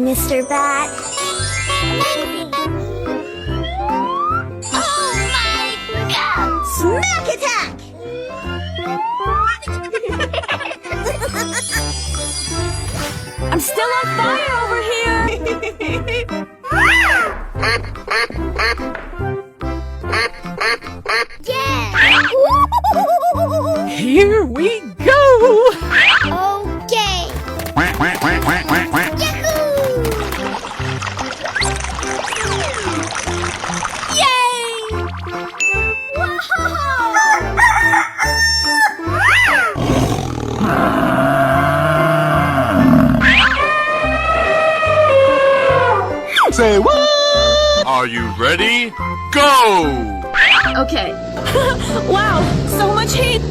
Mr. Bat. Amazing! Oh my god! Smack attack! I'm still on fire over here! Yeah! Here we go! Okay! Yahoo! Yay! Say what? Are you ready? Go! Okay. Wow, so much heat!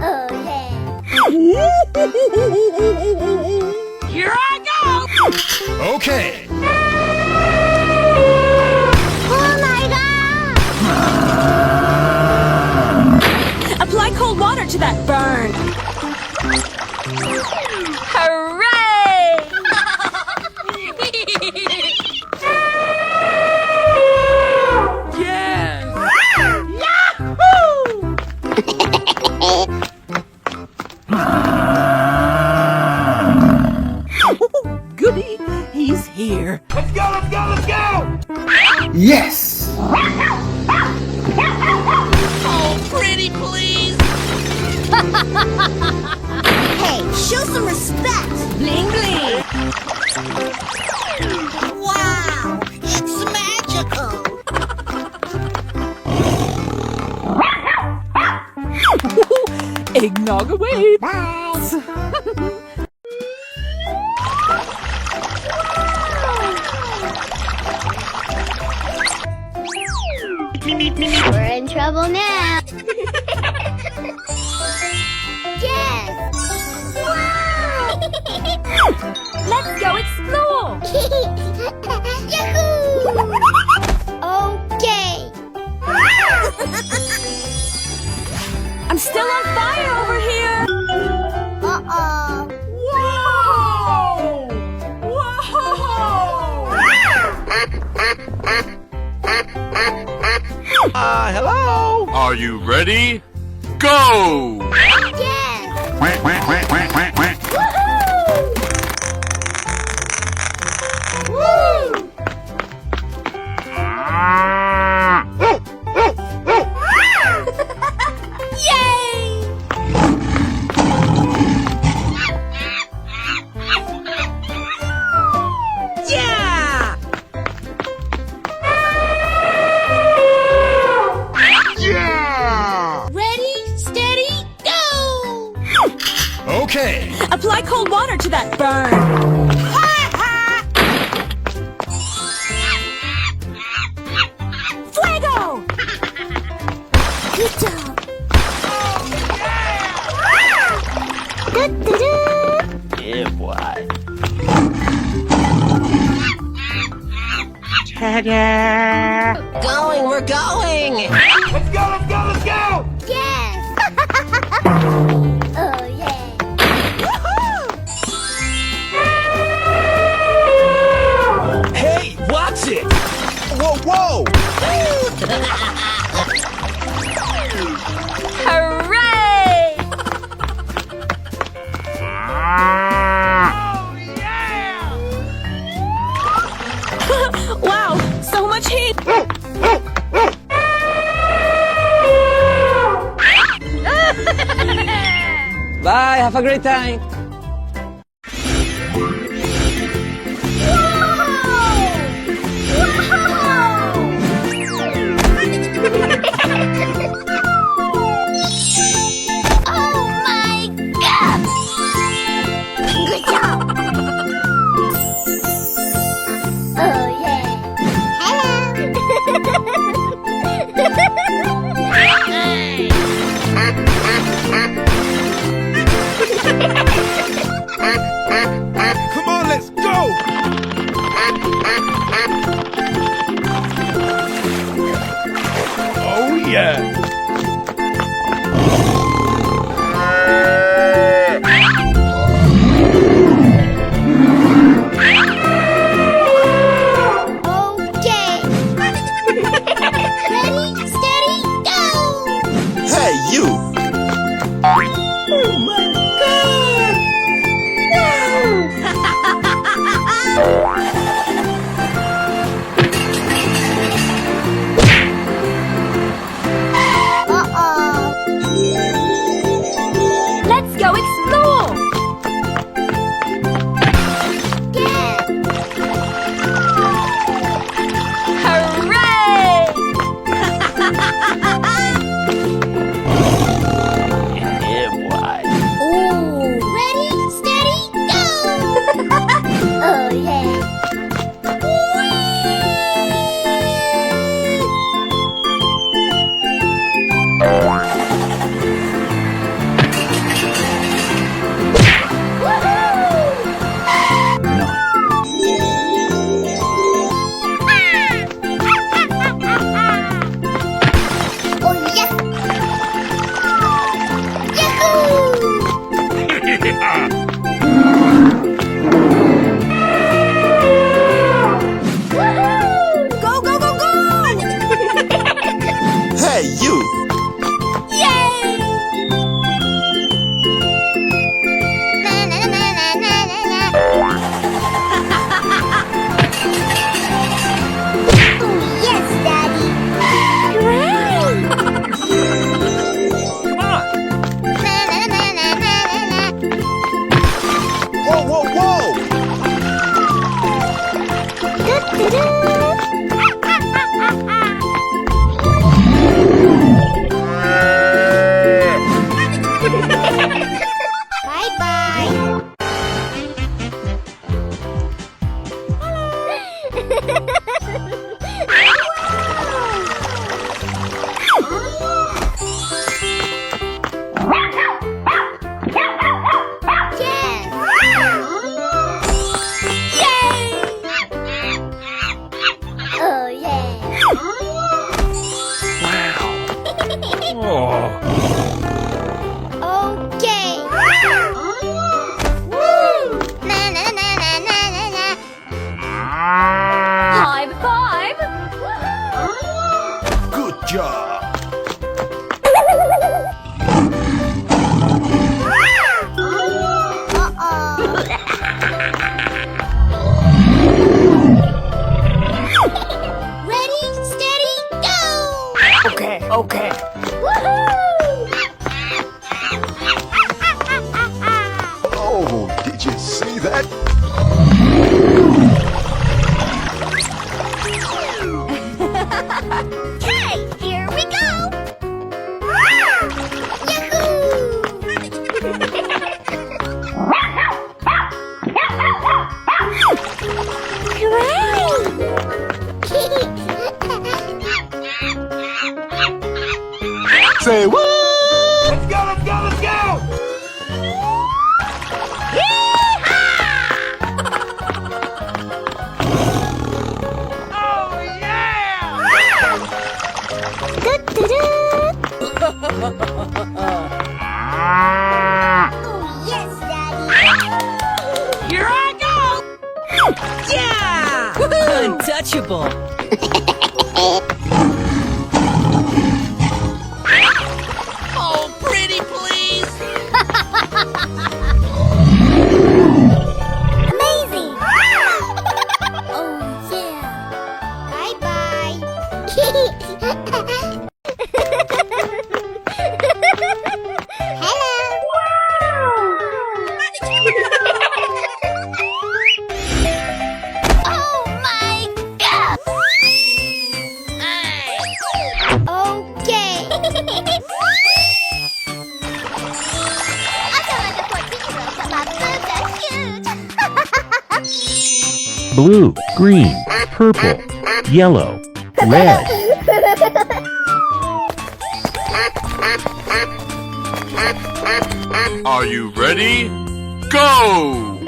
Oh yeah! Here I go! Okay. Oh my god! Apply cold water to that burn! Hooray! Yes! Yahoo! Goody, he's here. Let's go, let's go, let's go! Yes! Oh, pretty please! Hey, show some respect! Bling bling! Wow! It's magical! Eggnog away! Bye! We're in trouble now! Yes! Wow! Let's go explore! Yahoo! Okay! I'm still on fire over here! Uh-oh! Hello? Are you ready? Go! Yes! Woo! Yay! Yeah! Yeah! Ready, steady, go! Okay. Apply cold water to that burn! Fuego! Good job! Da-da-da. Yeah, boy. Going, we're going! Let's go, let's go, let's go! Yes! Oh yeah! Hey, watch it! Whoa, whoa! Hooray! Wow, so much heat! Bye, have a great time. Oh my god! Good job! Oh yeah! Hello! Oh yeah! Okay. Ready, steady, go! Hey, you! Uh-oh. Let's go explore! Yeah. Hooray! Ooh. Ready, steady, go! Oh, yeah. Oh, yes! Yahoo! Go, go, go, go! Hey, you! Yay! Na, na, na, na, na, na, na. Oh, yes, Daddy. Great! Come on! Na, na, na, na, na, na, na. Whoa, whoa, whoa! Du-du-du. Bye-bye. Oh, yeah. Oh. Okay. Woo! Na, na, na, na, na, na, na. High five! Good job! Ready, steady, go! Okay, okay. Oh, did you see that? Okay, here we go! Yahoo! Say what? Let's go, let's go, let's go! Oh yeah! Oh, yes, Daddy! Here I go! Yeah! Untouchable! Oh, pretty please! Amazing! Oh, yeah! Bye-bye! Oh my God! Okay. I feel like a 14-year-old, but my boobs are huge. blue, green, purple, yellow, red. Are you ready? Go!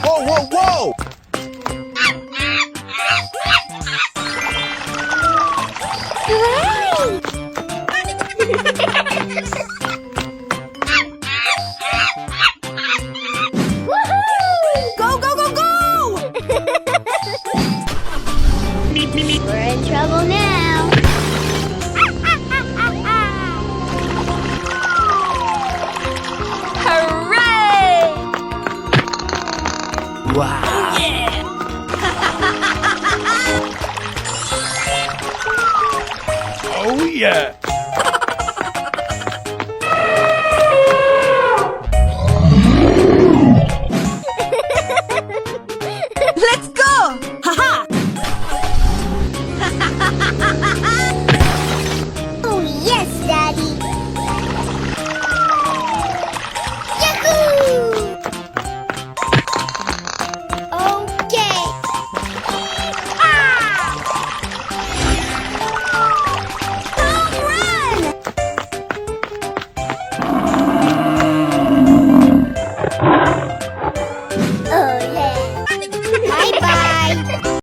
Whoa, whoa, whoa! Go, go, go, go! We're in trouble now. Hooray! Wow. Oh, yeah.